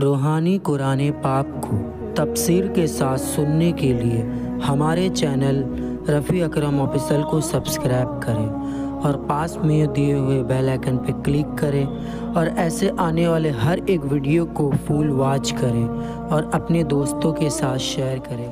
روحانی قرآن پاک کو تفسیر کے ساتھ سننے کے لیے ہمارے چینل رفیع اکرم آفیشل کو سبسکرائب کریں اور پاس میں دیے ہوئے بیل آئیکن پہ کلک کریں اور ایسے آنے والے ہر ایک ویڈیو کو فل واچ کریں اور اپنے دوستوں کے ساتھ شیئر کریں۔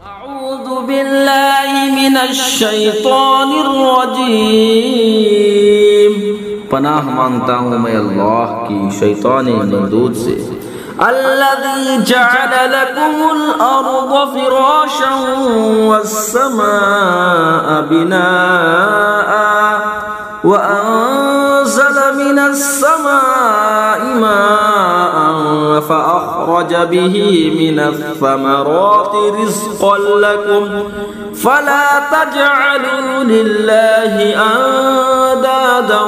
اعوذ باللہ من الشیطان الرجیم، پناہ مانگتا ہوں میں اللہ کی شیطان مردود سے۔ الذی جعل لکم الارض فراشا والسماء بناء وانزل من السماء ماء فأخرج به من الثمرات رزقا لكم فلا تجعلوا لله أندادا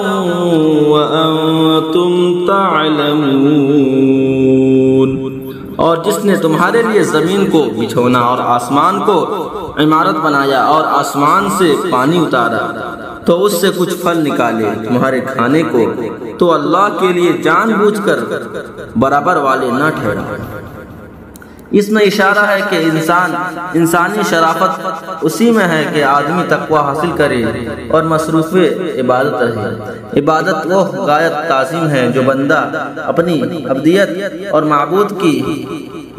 وأنتم تعلمون۔ اور جس نے تمہارے لیے زمین کو بچھونا اور آسمان کو عمارت بنایا اور آسمان سے پانی اتارا تو اس سے کچھ پھل نکالے تمہارے کھانے کو، تو اللہ کے لیے جان بوجھ کر برابر والے نہ ٹھہرا۔ اس میں اشارہ ہے کہ انسانی شرافت اسی میں ہے کہ آدمی تقوی حاصل کرے اور مصروف عبادت رہے۔ عبادت وہ غایت تعظیم ہے جو بندہ اپنی عبدیت اور معبود کی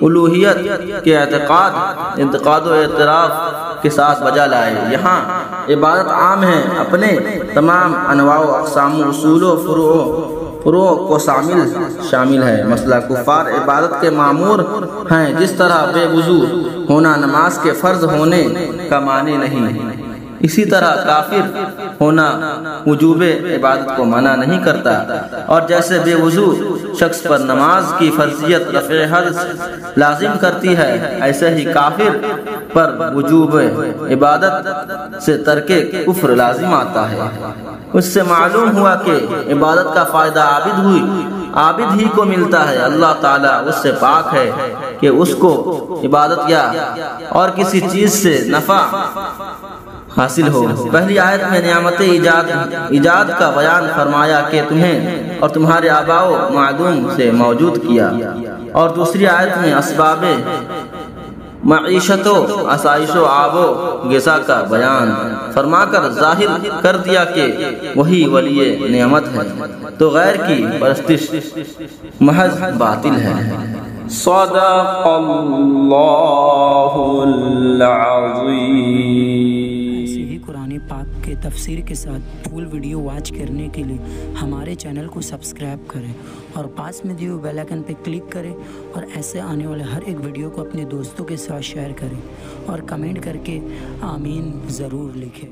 الوہیت کے اعتقاد و اعتراف کے ساتھ بجا لائے۔ یہاں عبادت عام ہے، اپنے تمام انواع و اقسام و اصول و فروع کو شامل ہے۔ مثلا کفار عبادت کے مامور ہیں، جس طرح بے وضو ہونا نماز کے فرض ہونے کا معنی نہیں، اسی طرح کافر ہونا وجوب عبادت کو منع نہیں کرتا، اور جیسے بے وضو شخص پر نماز کی فرضیت رفع حدث لازم کرتی ہے، ایسے ہی کافر پر وجوب عبادت سے ترک کفر لازم آتا ہے۔ اس سے معلوم ہوا کہ عبادت کا فائدہ عابد ہی کو ملتا ہے۔ اللہ تعالیٰ اس سے پاک ہے کہ اس کو عبادت یا اور کسی چیز سے نفع حاصل ہو۔ پہلی آیت میں نعمت ایجاد کا بیان فرمایا کہ تمہیں اور تمہارے آباء و معدوم سے موجود کیا، اور دوسری آیت میں اسباب معیشت و آسائش و آب و غذا کا بیان فرما کر ظاہر کر دیا کہ وہی ولی نعمت ہے، تو غیر کی پرستش محض باطل ہے۔ صدق اللہ العظیم۔ ایسے ہی قرآن پاک کے تفسیر کے ساتھ فل ویڈیو واچ کرنے کے لیے ہمارے چینل کو سبسکرائب کریں اور پاس میں دیے بیل آئیکن پہ کلک کریں اور ایسے آنے والے ہر ایک ویڈیو کو اپنے دوستوں کے ساتھ شیئر کریں اور کمنٹ کر کے آمین ضرور لکھیں۔